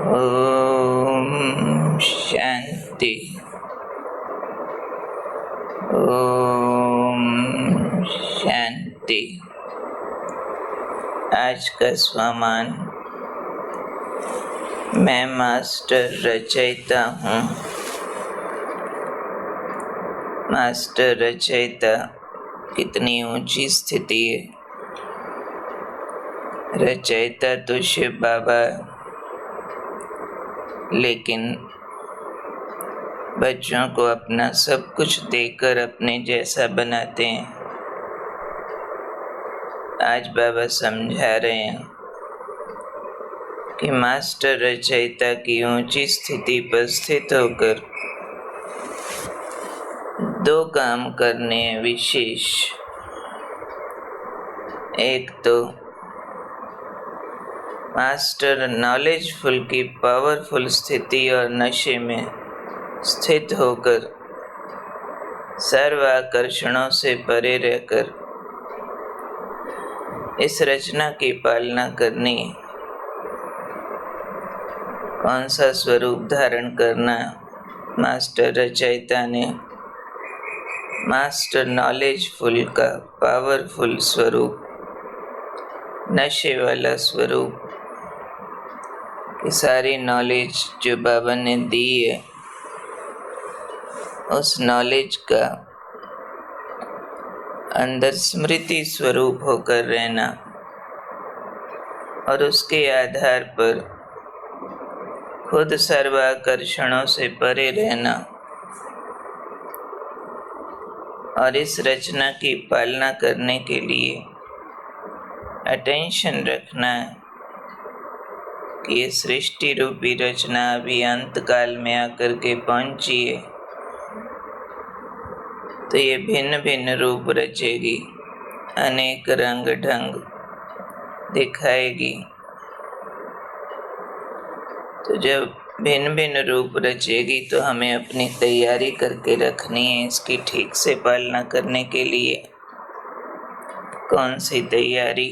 ओम शांति। ओम शांति। आज का स्वमान। मैं मास्टर रचयिता हूँ। मास्टर रचयिता कितनी ऊंची स्थिति है। रचयिता तो शिव बाबा, लेकिन बच्चों को अपना सब कुछ देकर अपने जैसा बनाते हैं। आज बाबा समझा रहे हैं कि मास्टर रचयिता की ऊंची स्थिति पर स्थित होकर दो काम करने हैं विशेष। एक तो मास्टर नॉलेजफुल की पावरफुल स्थिति और नशे में स्थित होकर सर्व आकर्षणों से परे रहकर इस रचना की पालना करनी है। कौन सा स्वरूप धारण करना मास्टर रचयिता ने? मास्टर नॉलेजफुल का पावरफुल स्वरूप, नशे वाला स्वरूप कि सारी नॉलेज जो बाबा ने दी है उस नॉलेज का अंदर स्मृति स्वरूप होकर रहना और उसके आधार पर खुद सर्वाकर्षणों से परे रहना और इस रचना की पालना करने के लिए अटेंशन रखना है कि ये सृष्टि रूपी रचना अभी अंत काल में आकर के पहुंची है, तो ये भिन्न भिन्न रूप रचेगी, अनेक रंग ढंग दिखाएगी। तो जब भिन्न भिन्न रूप रचेगी तो हमें अपनी तैयारी करके रखनी है इसकी ठीक से पालना करने के लिए। कौन सी तैयारी?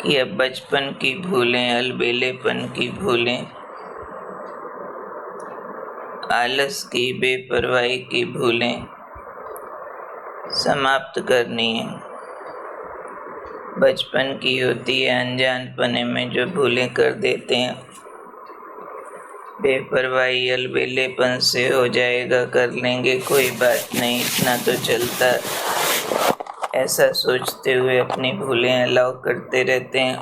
कि अब बचपन की भूलें, अलबेलेपन की भूलें, आलस की, बेपरवाही की भूलें समाप्त करनी है। बचपन की होती है अनजानपने में जो भूलें कर देते हैं। बेपरवाही अलबेलेपन से हो जाएगा, कर लेंगे, कोई बात नहीं, इतना तो चलता, ऐसा सोचते हुए अपनी भूलें अलाउ करते रहते हैं।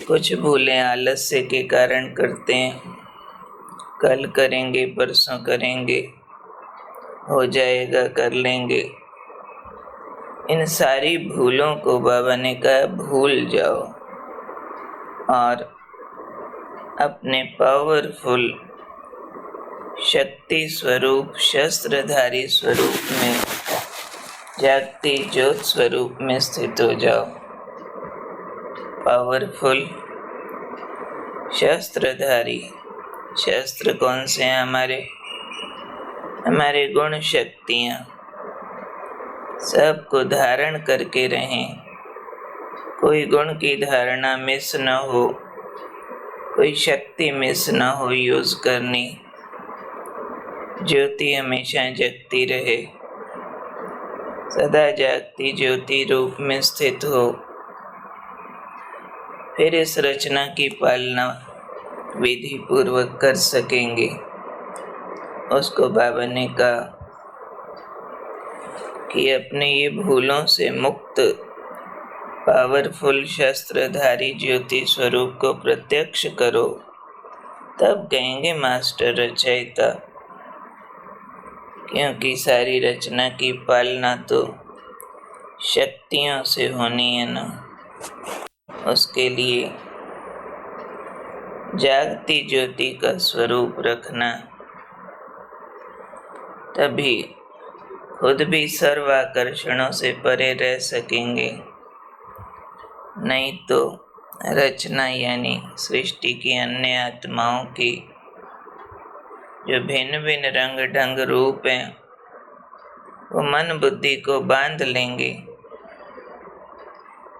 कुछ भूलें आलस्य के कारण करते हैं, कल करेंगे, परसों करेंगे, हो जाएगा, कर लेंगे। इन सारी भूलों को बाबा ने कहा भूल जाओ और अपने पावरफुल शक्ति स्वरूप, शस्त्रधारी स्वरूप में, जागती ज्योत स्वरूप में स्थित हो जाओ। पावरफुल शस्त्रधारी। शस्त्र कौन से हैं? हमारे गुण शक्तियाँ सबको धारण करके रहें। कोई गुण की धारणा मिस न हो, कोई शक्ति मिस न हो यूज करनी। ज्योति हमेशा जगती रहे, सदा जागती ज्योति रूप में स्थित हो। फिर इस रचना की पालना विधि पूर्वक कर सकेंगे। उसको बाबा ने कहा कि अपने ये भूलों से मुक्त पावरफुल शस्त्रधारी ज्योति स्वरूप को प्रत्यक्ष करो, तब कहेंगे मास्टर रचयिता। क्योंकि सारी रचना की पालना तो शक्तियों से होनी है ना। उसके लिए जागती ज्योति का स्वरूप रखना, तभी खुद भी सर्व आकर्षणों से परे रह सकेंगे। नहीं तो रचना यानी सृष्टि की अन्य आत्माओं की जो भिन्न भिन्न रंग ढंग रूप हैं, वो मन बुद्धि को बांध लेंगे।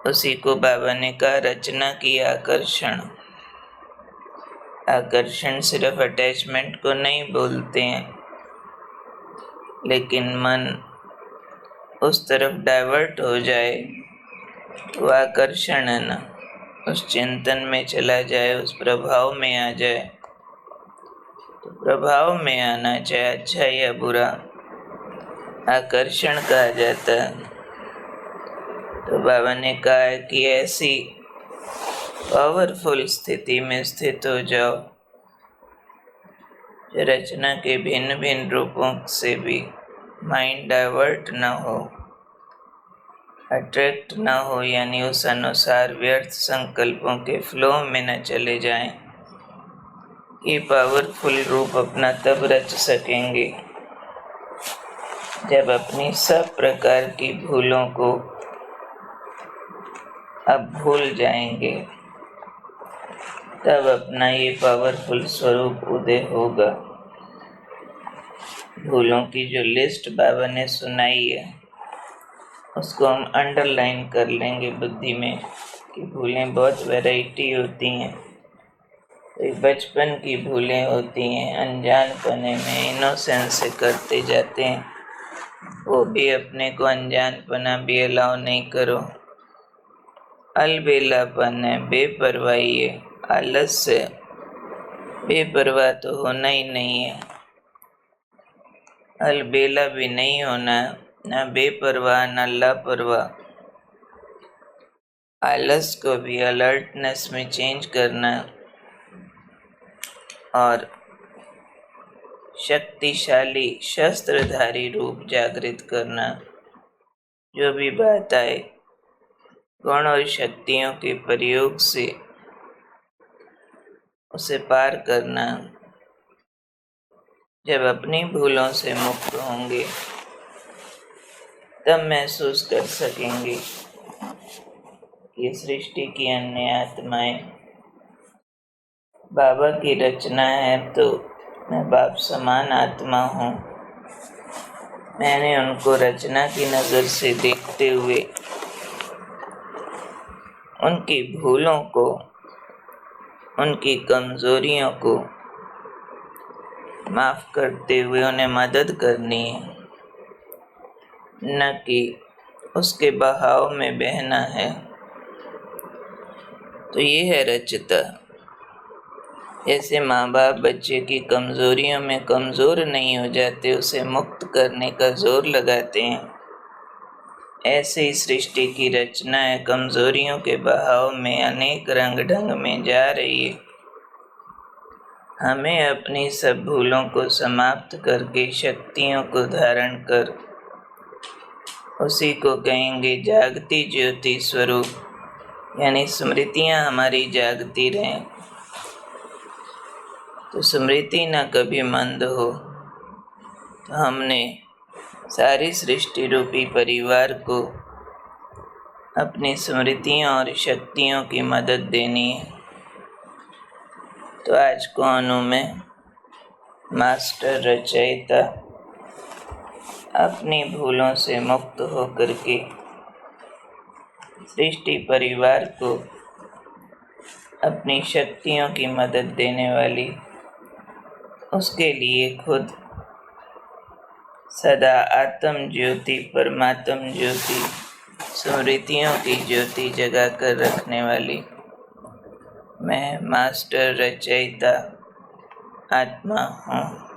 उसी को बाबा ने कहा रचना की आकर्षण। आकर्षण सिर्फ अटैचमेंट को नहीं बोलते हैं, लेकिन मन उस तरफ डाइवर्ट हो जाए तो आकर्षण है ना, उस चिंतन में चला जाए, उस प्रभाव में आ जाए। तो प्रभाव में आना, चाहे अच्छा या बुरा, आकर्षण कहा जाता है। तो बाबा ने कहा है कि ऐसी पावरफुल स्थिति में स्थित हो जाओ, रचना के भिन्न भिन्न रूपों से भी माइंड डाइवर्ट न हो, अट्रैक्ट न हो, यानी उस अनुसार व्यर्थ संकल्पों के फ्लो में न चले जाएं। ये पावरफुल रूप अपना तब रच सकेंगे जब अपनी सब प्रकार की भूलों को अब भूल जाएंगे, तब अपना ये पावरफुल स्वरूप उदय होगा। भूलों की जो लिस्ट बाबा ने सुनाई है उसको हम अंडरलाइन कर लेंगे बुद्धि में कि भूलें बहुत वैरायटी होती हैं। तो बचपन की भूलें होती हैं, अनजानपने में इनोसेंस से करते जाते हैं, वो भी अपने को अनजानपना भी अलाउ नहीं करो। अलबेलापन है, बेपरवाही है, आलस्य, बेपरवाह तो होना ही नहीं है, अलबेला भी नहीं होना, न बेपरवाह न लापरवाह। आलस को भी अलर्टनेस में चेंज करना और शक्तिशाली शस्त्रधारी रूप जागृत करना। जो भी बात आए, गुण और शक्तियों के प्रयोग से उसे पार करना। जब अपनी भूलों से मुक्त होंगे तब महसूस कर सकेंगे कि सृष्टि की अन्य आत्माएं बाबा की रचना है, तो मैं बाप समान आत्मा हूँ। मैंने उनको रचना की नज़र से देखते हुए उनकी भूलों को, उनकी कमजोरियों को माफ करते हुए उन्हें मदद करनी है, न कि उसके बहाव में बहना है। तो ये है रचता। जैसे माँ बाप बच्चे की कमजोरियों में कमजोर नहीं हो जाते, उसे मुक्त करने का जोर लगाते हैं, ऐसे ही सृष्टि की रचना है कमजोरियों के बहाव में अनेक रंग ढंग में जा रही है। हमें अपनी सब भूलों को समाप्त करके शक्तियों को धारण कर, उसी को कहेंगे जागती ज्योति स्वरूप, यानी स्मृतियाँ हमारी जागती रहें। तो स्मृति न कभी मंद हो। तो हमने सारी सृष्टि रूपी परिवार को अपनी स्मृतियों और शक्तियों की मदद देनी है। तो आज को अनु में मास्टर रचयिता अपनी भूलों से मुक्त होकर के सृष्टि परिवार को अपनी शक्तियों की मदद देने वाली, उसके लिए खुद सदा आत्म ज्योति, परमात्म ज्योति, स्मृतियों की ज्योति जगा कर रखने वाली मैं मास्टर रचयिता आत्मा हूँ।